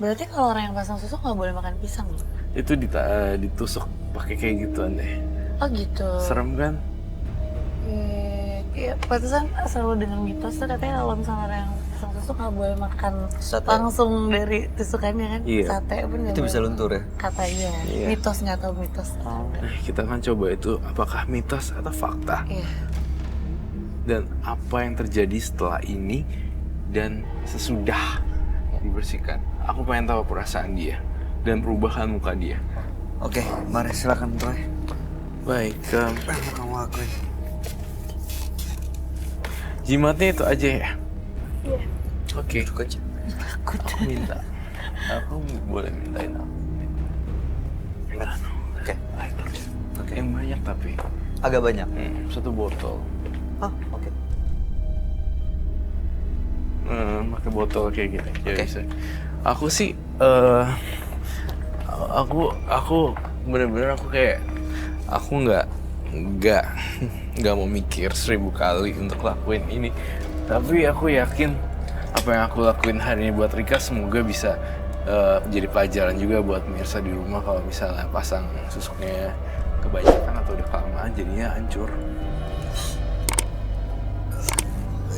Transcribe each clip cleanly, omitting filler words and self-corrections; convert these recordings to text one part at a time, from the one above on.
Berarti kalau orang yang pasang susuk nggak boleh makan pisang loh? Itu ditusuk pakai kayak gituan deh. Oh gitu. Serem kan? Iya, pantesan selalu dengan mitos tuh katanya kalau misalnya orang yang pasang susuk nggak boleh makan Sate. langsung dari tusukannya kan? Iya. Sate pun nggak Itu boleh. bisa luntur ya? Katanya. Iya. Mitos, nggak tahu mitos. Kita kan coba itu apakah mitos atau fakta. Iya. Dan apa yang terjadi setelah ini dan sesudah dibersihkan. Aku pengen tahu perasaan dia dan perubahan muka dia. Oke, mari silakan Roy. Baik, Kamu akuin. jimatnya itu aja ya? Iya. Oke, Duduk aja. aku minta. Aku boleh mintain apa? Oke. Oke. Yang banyak tapi. Agak banyak. Satu botol. Oh, oke. Pakai botol kayak gini. Ya Oke. bisa. Aku sih, aku bener-bener aku kayak aku nggak mau mikir 1000 kali untuk lakuin ini. Tapi aku yakin apa yang aku lakuin hari ini buat Rika semoga bisa jadi pelajaran juga buat pemirsa di rumah kalau misalnya pasang susuknya kebanyakan atau udah kelamaan jadinya hancur.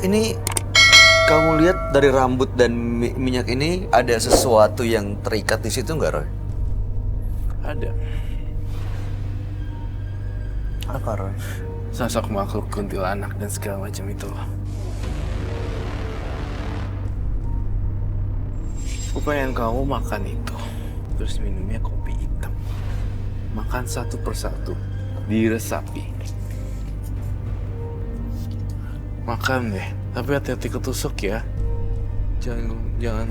Ini kamu lihat dari rambut dan minyak ini ada sesuatu yang terikat di situ nggak, Roy? Ada Apa, Roy? sosok makhluk kuntilanak dan segala macam itu loh. Aku pengen kamu makan itu, terus minumnya kopi hitam. Makan satu persatu, diresapi. Makan deh, tapi hati-hati ketusuk ya. Jangan.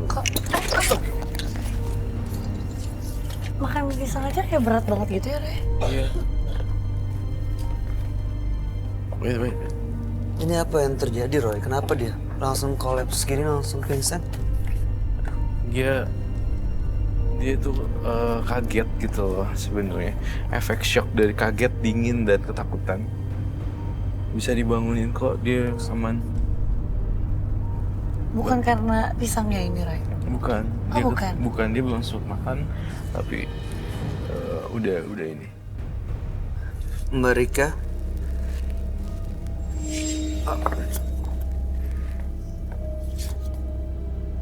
Kok makan pisang aja kayak berat banget gitu ya, Re? Iya. Wait. Ini apa yang terjadi, Roy? Kenapa dia langsung kolaps gini, langsung pingsan? Dia tuh kaget gitu loh sebenarnya. Efek shock dari kaget, dingin dan ketakutan. Bisa dibangunin kok, dia aman. Bukan karena pisangnya ini, Ray. Bukan. Oh, bukan. Bukan, dia belum sempat makan, tapi udah ini. Mereka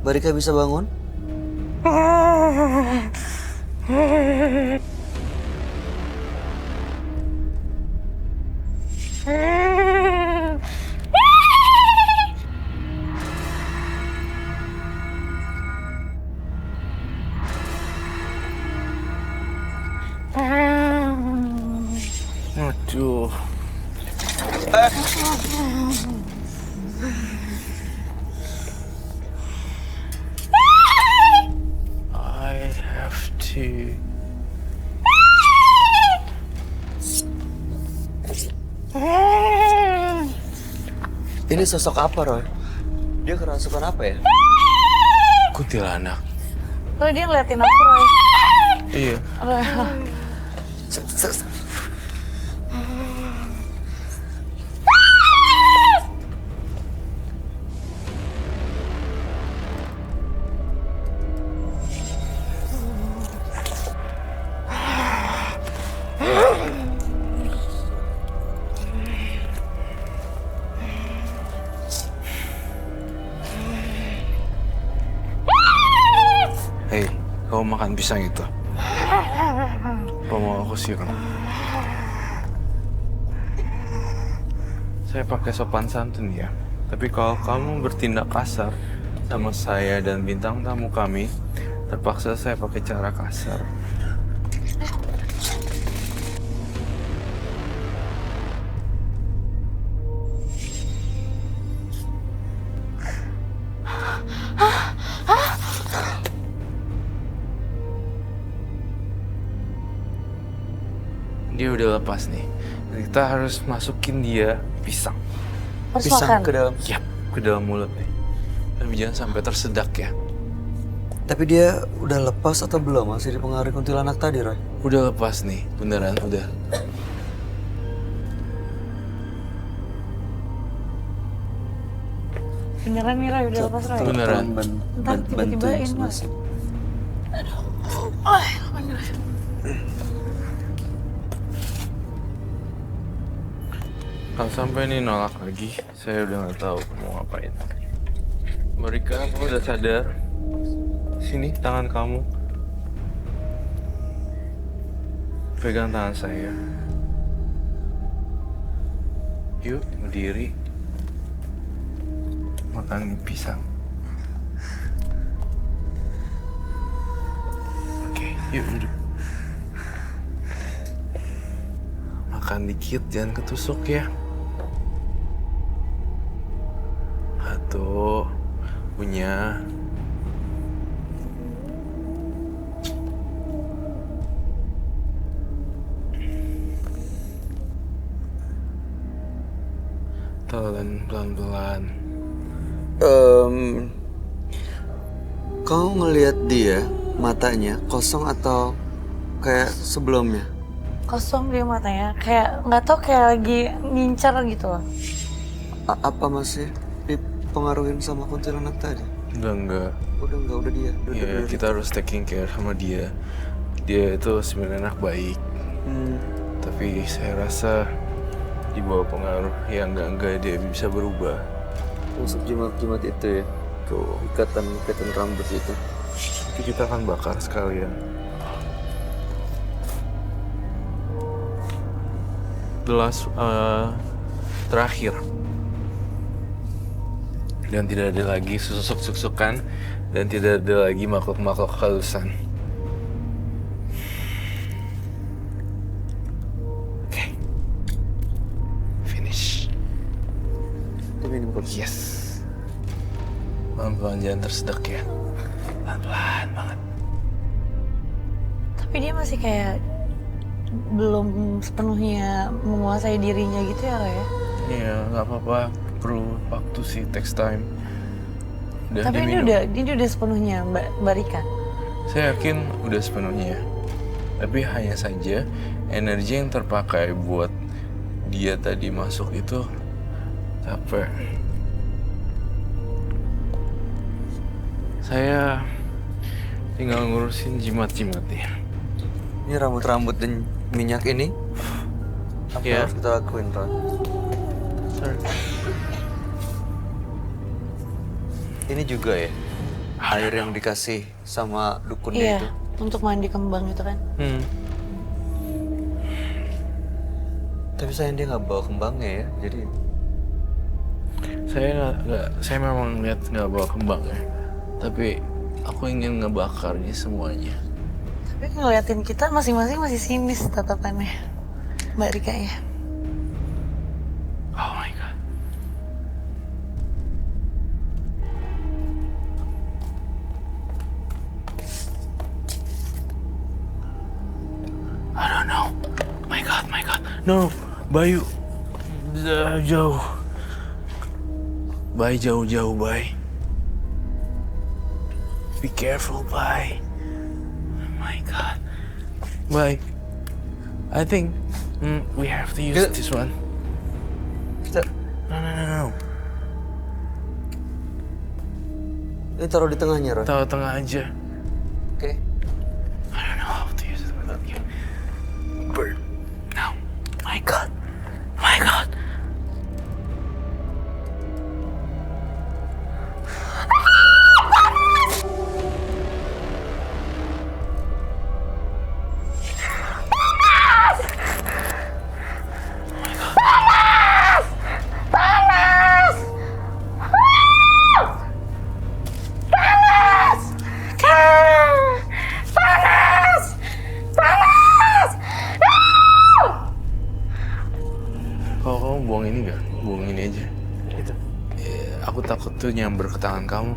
Mereka bisa bangun? Aduh. I have to. Ini sosok apa, Roy? Dia kerasukan apa ya? Kuntilanak. Oh, dia ngeliatin aku, Roy. Iya. Roy. Hei, kamu makan pisang itu? Apa mau aku siram? Saya pakai sopan santun ya. Tapi kalau kamu bertindak kasar sama saya dan bintang tamu kami, terpaksa saya pakai cara kasar. Dia udah lepas nih. Kita harus masukin dia pisang. Harus Pisang makan. ke dalam. Yap, ke dalam mulut nih. Tapi jangan sampai tersedak ya. Tapi dia udah lepas atau belum? Masih dipengaruhi kuntilanak tadi, Roy? Udah lepas nih, beneran udah. Beneran nih Roy, udah lepas Roy? Beneran. Ntar tiba-tibain bantuin Roy. sih. Oh, bener. Kalau sampai ini nolak lagi, saya udah nggak tahu mau ngapain. Mereka, kamu udah sadar? Sini tangan kamu. Pegang tangan saya. Yuk, berdiri. Makan pisang. Oke, yuk duduk. Makan dikit, jangan ketusuk ya. Satu, punya. Telan pelan-pelan. Kau ngelihat dia matanya kosong atau kayak sebelumnya? Kosong dia matanya, kayak nggak tau kayak lagi ngincar gitu loh. Apa masih dipengaruhin sama kuntilanak tadi? Enggak. Udah dia. Ya, kita harus taking care sama dia. Dia itu sebenarnya anak baik. Tapi saya rasa di bawah pengaruh yang enggak dia bisa berubah. Masuk jimat-jimat itu ya? Tuh, ikatan rambut itu. Nanti kita akan bakar sekalian. The last, terakhir. Dan tidak ada lagi susuk-susukan. Dan tidak ada lagi makhluk-makhluk halusan. Oke. Finish. Itu minum kopi. Yes. Pelan-pelan, jangan tersedak ya. Pelan-pelan banget. Tapi dia masih kayak belum sepenuhnya menguasai dirinya gitu ya Roy ya? Iya, nggak apa-apa. Perlu waktu sih, takes time. Tapi ini udah sepenuhnya Mbak Rika. Saya yakin udah sepenuhnya. Tapi hanya saja energi yang terpakai buat dia tadi masuk itu capek. Saya tinggal ngurusin jimat-jimatnya. Ini rambut-rambut dan minyak ini apa Iya. harus kita lakuin, Ron? Sorry. Ini juga ya air yang dikasih sama dukunnya Iya, itu. untuk mandi kembang itu kan. Tapi sayang dia nggak bawa kembangnya ya, jadi Saya memang lihat nggak bawa kembang ya. Tapi aku ingin ngebakarnya semuanya. Tapi ngeliatin kita masing-masing masih sinis tatapannya Mbak Rika ya. Oh my god. I don't know. My god. No, Bayu. Jauh. Bay, jauh, Bay. Be careful, Bay. Oh my god. Bay. I think we have to use this one. kita No. ini taruh di tengahnya, Ron. Tahu tengah aja. Oke. I don't know how to use it without you. Bird. No. My god. Kalau kamu buang ini gak? Buang ini aja. Gitu. Aku takut tuh nyamber ke tangan kamu.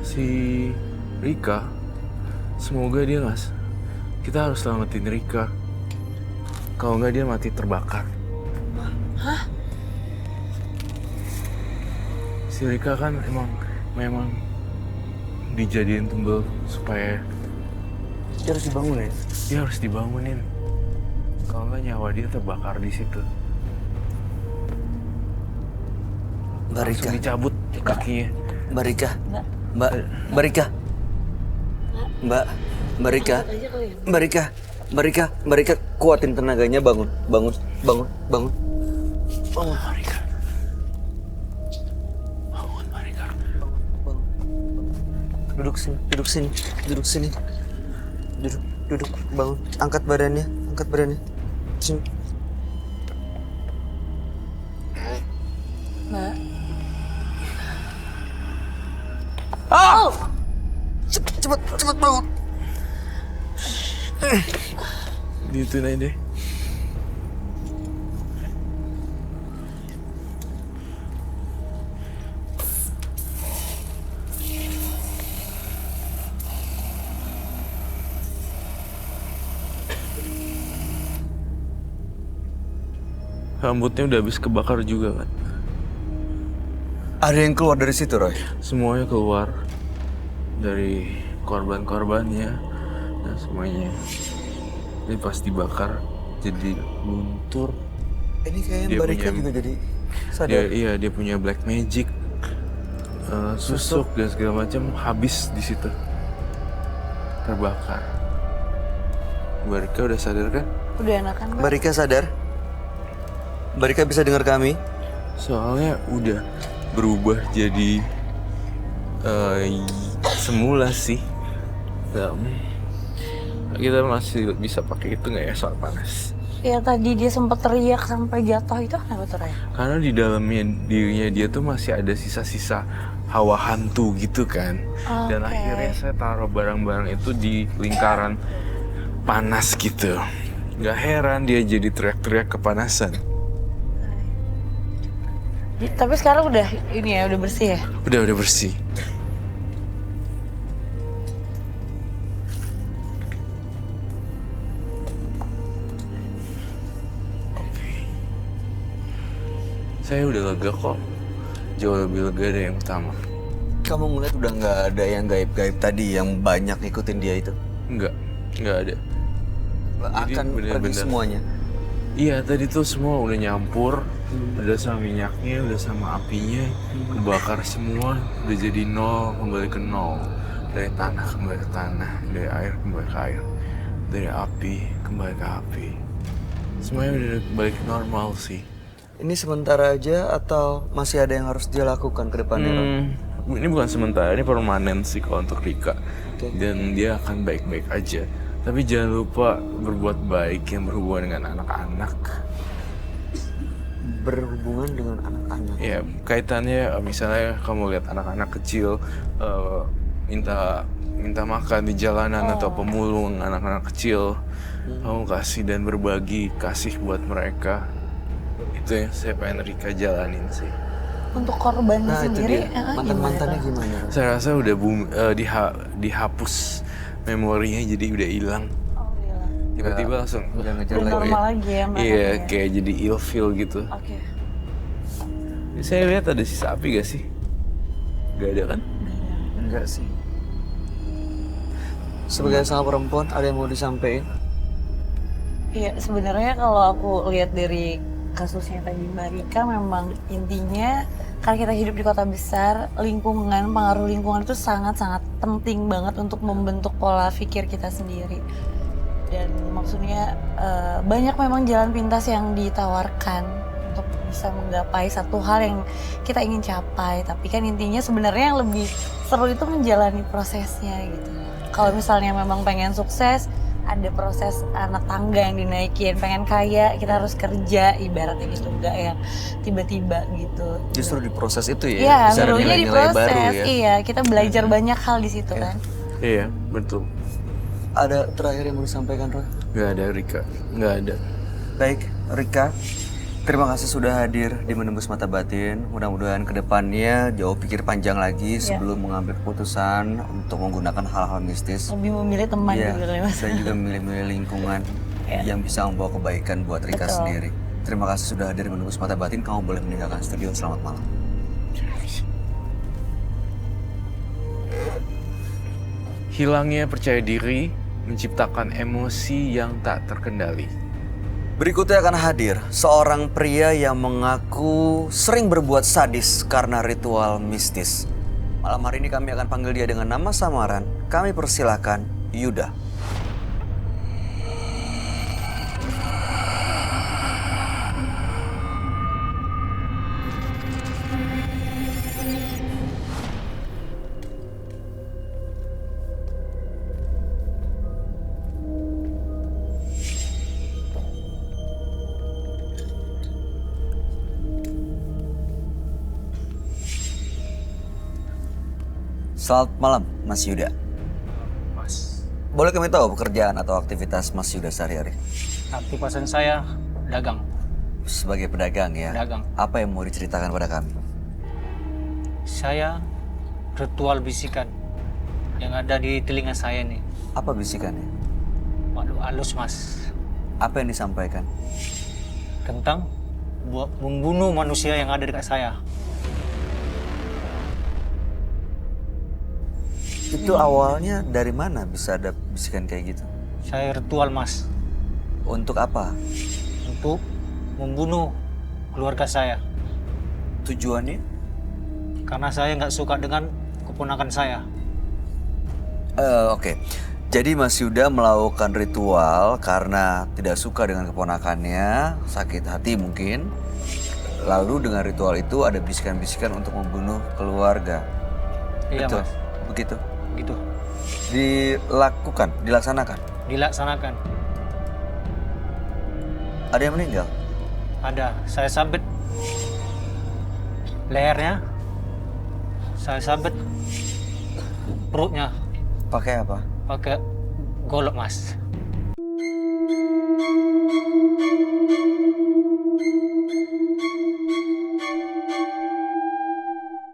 Si Rika, semoga dia nggak. Kita harus selamatin Rika. Kalau nggak dia mati terbakar. Si Rika kan memang dijadiin tumbal supaya Dia harus dibangun ya? dia harus dibangunin. Kalau nggak nyawa dia terbakar di situ. Mbak Rika. Langsung dicabut kakinya. Mbak Rika. Mbak. Mbak Rika. Mbak Rika. Aja kali ya. Mbak Rika. Mbak Rika. Mbak Rika, kuatin tenaganya, bangun. Bangun. Bangun. Bangun. Bangun Marika. Bangun Marika. Bangun. Duduk sini. Duduk sini. Duduk sini. Duduk. Duduk. Bangun. Angkat badannya. Angkat badannya. Sini. Mbak. Ah! Cepet, cepet, cepet bangun. Dituin aja deh. Rambutnya udah habis kebakar juga kan. Ada yang keluar dari situ, Roy? Semuanya keluar dari korban-korbannya dan semuanya. Ini pas dibakar jadi luntur. Ini kayaknya Dia Mbak Rika punya- juga jadi Dia sadar. dia punya black magic, susuk dan segala macam habis di situ, terbakar. Mbak Rika udah sadar kan? Udah enakan Mbak? Mbak Rika sadar? Mbak Rika bisa dengar kami? Soalnya udah berubah jadi semula sih. Kita masih bisa pakai itu nggak ya soal panas? Ya tadi dia sempat teriak sampai jatuh itu kenapa tuh Ray? Karena di dalamnya dirinya dia tuh masih ada sisa-sisa hawa hantu gitu kan. Dan Oke. akhirnya saya taruh barang-barang itu di lingkaran panas gitu. Gak heran dia jadi teriak-teriak kepanasan. Tapi sekarang udah ini ya, udah bersih ya? Udah bersih. Oke. Saya udah lega kok. Jauh lebih lega dari yang pertama. Kamu ngeliat udah nggak ada yang gaib-gaib tadi yang banyak ngikutin dia itu? Nggak ada. Jadi Akan pergi bener-bener- semuanya. Iya tadi tuh semua udah nyampur, udah sama minyaknya, udah sama apinya, kebakar semua, udah jadi nol kembali ke nol, dari tanah kembali ke tanah, dari air kembali ke air, dari api kembali ke api, semuanya udah balik normal sih. Ini sementara aja atau masih ada yang harus dia lakukan ke depannya? Roy? Ini bukan sementara, ini permanen sih kalau untuk Rika, Oke. dan dia akan baik-baik aja. Tapi jangan lupa berbuat baik yang berhubungan dengan anak-anak. Berhubungan dengan anak-anak. Ya, kaitannya misalnya kamu lihat anak-anak kecil minta makan di jalanan atau pemulung anak-anak kecil, kamu kasih dan berbagi kasih buat mereka. Itu yang saya pengen Rika jalanin sih. Untuk korbannya Nah itu sendiri, dia. Mantan-mantannya gimana? Roy? Saya rasa udah dihapus memorinya jadi udah hilang. Oh iya. Tiba-tiba langsung Udah ngejar Udah lagi. normal lagi ya mereka. iya ya? kayak jadi ilfeel gitu. Oke. Saya lihat ada sisa api gak sih? Gak ada kan? Enggak sih. Sebagai sang perempuan ada yang mau disampaikan? Iya, sebenarnya kalau aku lihat dari kasusnya tadi Mbak Rika, memang intinya karena kita hidup di kota besar, lingkungan, pengaruh lingkungan itu sangat-sangat penting banget untuk membentuk pola pikir kita sendiri. Dan maksudnya banyak memang jalan pintas yang ditawarkan untuk bisa menggapai satu hal yang kita ingin capai. Tapi kan intinya sebenarnya yang lebih seru itu menjalani prosesnya gitu. Kalau misalnya memang pengen sukses, ada proses anak tangga yang dinaikin. Pengen kaya, kita harus kerja, ibaratnya gitu, enggak yang tiba-tiba gitu. Justru di proses itu ya, Iya, bisa ada serunya di nilai-nilai proses. baru ya. Iya, kita belajar banyak hal di situ kan. Iya, betul. Ada terakhir yang mau disampaikan, Roy? Gak ada Rika, gak ada. Baik, Rika. Terima kasih sudah hadir di Menembus Mata Batin. Mudah-mudahan kedepannya jauh pikir panjang lagi sebelum mengambil keputusan untuk menggunakan hal-hal mistis. Lebih memilih teman Iya, gitu kali Mas. dan juga memilih-milih lingkungan yang bisa membawa kebaikan buat Rika Betul. sendiri. Terima kasih sudah hadir di Menembus Mata Batin. Kamu boleh meninggalkan studio. Selamat malam. hilangnya percaya diri menciptakan emosi yang tak terkendali. Berikutnya akan hadir seorang pria yang mengaku sering berbuat sadis karena ritual mistis. Malam hari ini kami akan panggil dia dengan nama samaran. Kami persilahkan Yuda. Selamat malam, Mas Yuda. Mas, Boleh kami tahu pekerjaan atau aktivitas Mas Yuda sehari-hari? aktivitas saya dagang. Sebagai pedagang ya? Pedagang. Apa yang mau diceritakan pada kami? Saya ritual bisikan yang ada di telinga saya nih. Apa bisikannya? Makhluk halus, Mas. Apa yang disampaikan? Tentang membunuh manusia yang ada dekat saya. Itu awalnya dari mana bisa ada bisikan kayak gitu? Saya ritual, Mas. Untuk apa? Untuk membunuh keluarga saya. Tujuannya? Karena saya nggak suka dengan keponakan saya. Oke. Jadi Mas Yuda melakukan ritual karena tidak suka dengan keponakannya, sakit hati mungkin. Lalu dengan ritual itu ada bisikan-bisikan untuk membunuh keluarga. Iya, Betul? Mas. Begitu? Gitu. Dilaksanakan. Dilaksanakan. Ada yang meninggal? Ada. Saya sabit lehernya. Saya sabit perutnya. Pakai apa? Pakai golok, Mas.